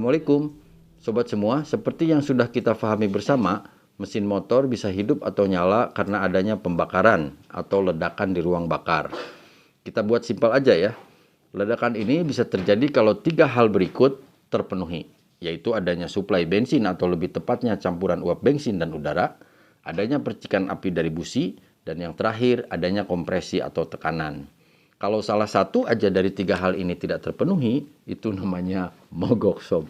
Assalamualaikum, sobat semua. Seperti yang sudah kita pahami bersama, mesin motor bisa hidup atau nyala karena adanya pembakaran atau ledakan di ruang bakar. Kita buat simpel aja ya. Ledakan ini bisa terjadi kalau tiga hal berikut terpenuhi, yaitu adanya suplai bensin atau lebih tepatnya campuran uap bensin dan udara, adanya percikan api dari busi, dan yang terakhir adanya kompresi atau tekanan. Kalau salah satu aja dari tiga hal ini tidak terpenuhi, itu namanya mogok sob.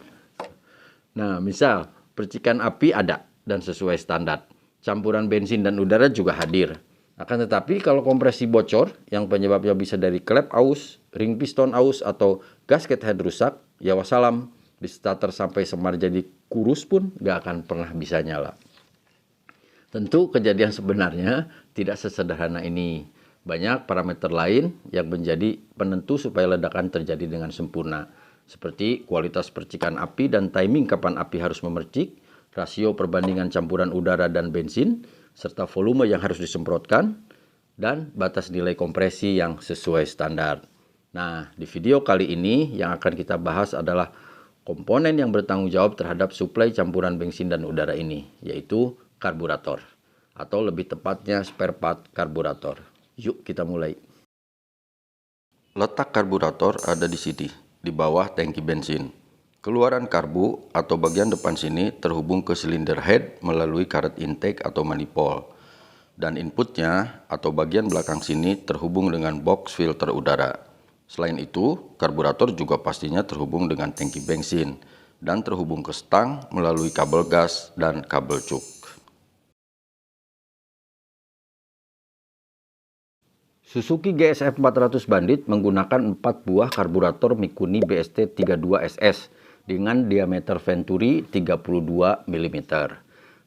Nah, misal percikan api ada dan sesuai standar. Campuran bensin dan udara juga hadir. Akan tetapi kalau kompresi bocor yang penyebabnya bisa dari klep aus, ring piston aus, atau gasket head rusak, ya wassalam. Di starter sampai semar jadi kurus pun gak akan pernah bisa nyala. Tentu kejadian sebenarnya tidak sesederhana ini. Banyak parameter lain yang menjadi penentu supaya ledakan terjadi dengan sempurna. Seperti kualitas percikan api dan timing kapan api harus memercik, rasio perbandingan campuran udara dan bensin, serta volume yang harus disemprotkan, dan batas nilai kompresi yang sesuai standar. Nah, di video kali ini yang akan kita bahas adalah komponen yang bertanggung jawab terhadap suplai campuran bensin dan udara ini, yaitu karburator, atau lebih tepatnya spare part karburator. Yuk kita mulai. Letak karburator ada di sini, di bawah tangki bensin. Keluaran karbu atau bagian depan sini terhubung ke silinder head melalui karet intake atau manifold. Dan inputnya atau bagian belakang sini terhubung dengan box filter udara. Selain itu, karburator juga pastinya terhubung dengan tangki bensin dan terhubung ke stang melalui kabel gas dan kabel cuk. Suzuki GSF 400 Bandit menggunakan 4 buah karburator Mikuni BST32SS dengan diameter venturi 32 mm.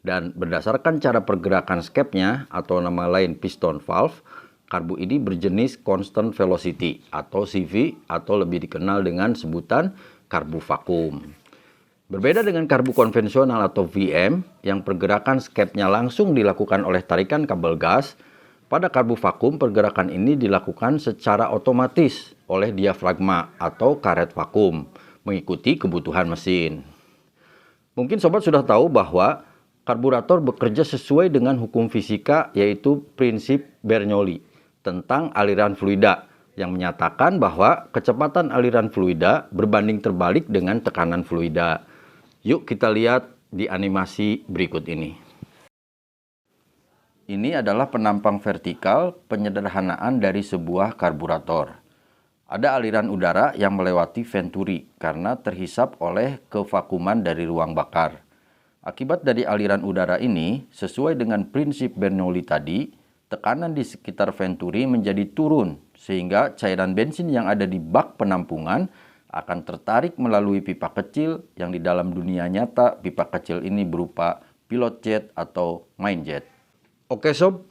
Dan berdasarkan cara pergerakan skepnya atau nama lain piston valve, karbu ini berjenis constant velocity atau CV atau lebih dikenal dengan sebutan karbu vakum. Berbeda dengan karbu konvensional atau VM yang pergerakan skepnya langsung dilakukan oleh tarikan kabel gas, pada karbu vakum pergerakan ini dilakukan secara otomatis oleh diafragma atau karet vakum mengikuti kebutuhan mesin. Mungkin sobat sudah tahu bahwa karburator bekerja sesuai dengan hukum fisika yaitu prinsip Bernoulli tentang aliran fluida yang menyatakan bahwa kecepatan aliran fluida berbanding terbalik dengan tekanan fluida. Yuk kita lihat di animasi berikut ini. Ini adalah penampang vertikal penyederhanaan dari sebuah karburator. Ada aliran udara yang melewati venturi karena terhisap oleh kevakuman dari ruang bakar. Akibat dari aliran udara ini, sesuai dengan prinsip Bernoulli tadi, tekanan di sekitar venturi menjadi turun sehingga cairan bensin yang ada di bak penampungan akan tertarik melalui pipa kecil yang di dalam dunia nyata pipa kecil ini berupa pilot jet atau main jet. Oke sob,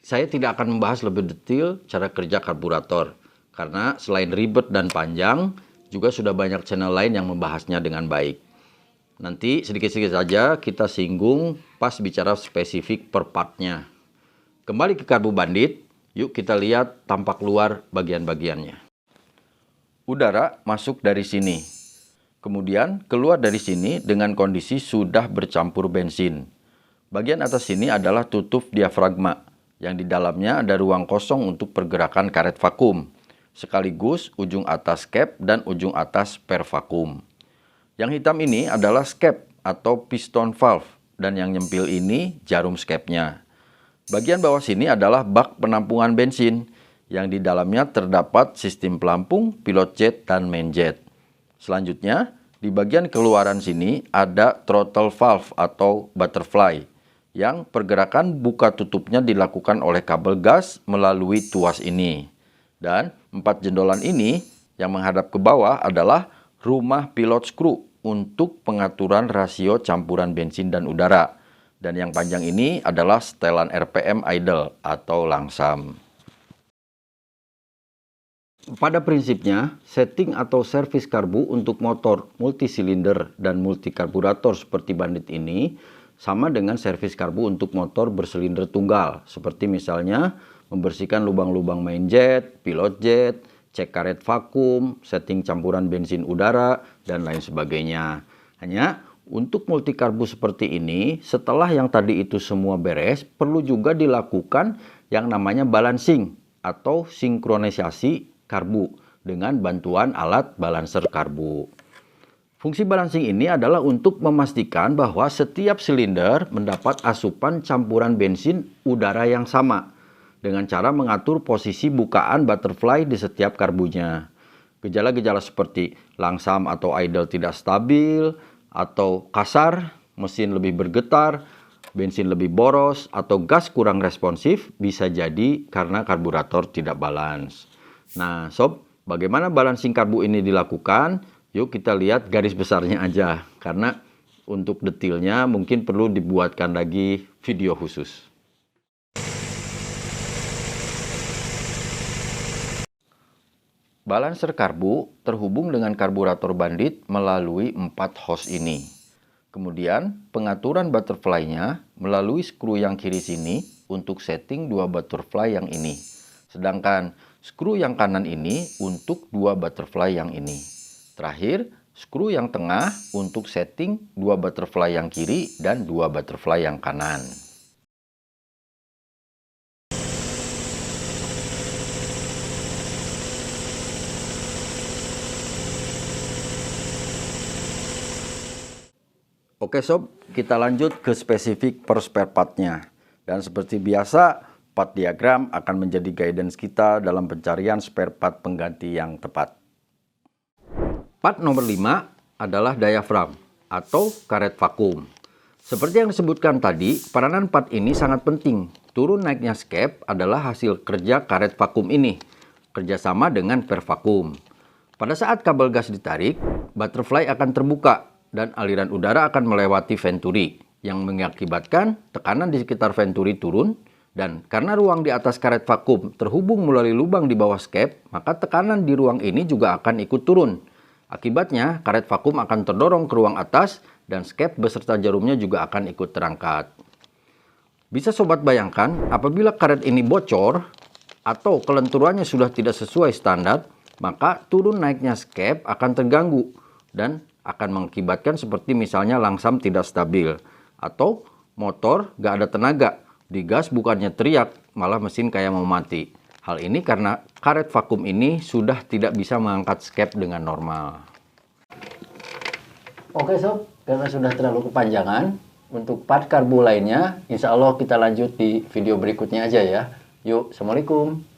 saya tidak akan membahas lebih detail cara kerja karburator karena selain ribet dan panjang, juga sudah banyak channel lain yang membahasnya dengan baik. Nanti sedikit-sedikit saja kita singgung pas bicara spesifik per partnya. Kembali ke karbu bandit, yuk kita lihat tampak luar bagian-bagiannya. Udara masuk dari sini, kemudian keluar dari sini dengan kondisi sudah bercampur bensin. Bagian atas sini adalah tutup diafragma, yang di dalamnya ada ruang kosong untuk pergerakan karet vakum, sekaligus ujung atas cap dan ujung atas spare vakum. Yang hitam ini adalah skep atau piston valve, dan yang nyempil ini jarum skepnya. Bagian bawah sini adalah bak penampungan bensin, yang di dalamnya terdapat sistem pelampung, pilot jet, dan main jet. Selanjutnya, di bagian keluaran sini ada throttle valve atau butterfly, yang pergerakan buka tutupnya dilakukan oleh kabel gas melalui tuas ini. Dan 4 jendolan ini yang menghadap ke bawah adalah rumah pilot screw untuk pengaturan rasio campuran bensin dan udara. Dan yang panjang ini adalah setelan RPM idle atau langsam. Pada prinsipnya, setting atau servis karbu untuk motor multisilinder dan multikarburator seperti Bandit ini sama dengan servis karbu untuk motor bersilinder tunggal, seperti misalnya membersihkan lubang-lubang main jet, pilot jet, cek karet vakum, setting campuran bensin udara, dan lain sebagainya. Hanya untuk multikarbu seperti ini, setelah yang tadi itu semua beres, perlu juga dilakukan yang namanya balancing atau sinkronisasi karbu dengan bantuan alat balancer karbu. Fungsi balancing ini adalah untuk memastikan bahwa setiap silinder mendapat asupan campuran bensin udara yang sama dengan cara mengatur posisi bukaan butterfly di setiap karbunya. Gejala-gejala seperti langsam atau idle tidak stabil, atau kasar, mesin lebih bergetar, bensin lebih boros, atau gas kurang responsif bisa jadi karena karburator tidak balance. Nah, sob, bagaimana balancing karbu ini dilakukan? Yuk kita lihat garis besarnya aja, karena untuk detailnya mungkin perlu dibuatkan lagi video khusus. Balancer karbu terhubung dengan karburator bandit melalui 4 hose ini. Kemudian pengaturan butterfly-nya melalui skru yang kiri sini untuk setting 2 butterfly yang ini. Sedangkan skru yang kanan ini untuk 2 butterfly yang ini. Terakhir, skru yang tengah untuk setting 2 butterfly yang kiri dan 2 butterfly yang kanan. Oke sob, kita lanjut ke spesifik per spare part-nya. Dan seperti biasa, part diagram akan menjadi guidance kita dalam pencarian spare part pengganti yang tepat. Part nomor 5 adalah diaphragm atau karet vakum. Seperti yang disebutkan tadi, peranan part ini sangat penting. Turun naiknya skep adalah hasil kerja karet vakum ini, kerjasama dengan per vakum. Pada saat kabel gas ditarik, butterfly akan terbuka dan aliran udara akan melewati venturi, yang mengakibatkan tekanan di sekitar venturi turun, dan karena ruang di atas karet vakum terhubung melalui lubang di bawah skep, maka tekanan di ruang ini juga akan ikut turun. Akibatnya, karet vakum akan terdorong ke ruang atas dan skep beserta jarumnya juga akan ikut terangkat. Bisa sobat bayangkan, apabila karet ini bocor atau kelenturannya sudah tidak sesuai standar, maka turun naiknya skep akan terganggu dan akan mengakibatkan seperti misalnya langsam tidak stabil atau motor gak ada tenaga, digas bukannya teriak, malah mesin kayak mau mati. Hal ini karena karet vakum ini sudah tidak bisa mengangkat skep dengan normal. Oke sob, karena sudah terlalu kepanjangan, untuk part karbu lainnya, insya Allah kita lanjut di video berikutnya aja ya. Yuk, Assalamualaikum.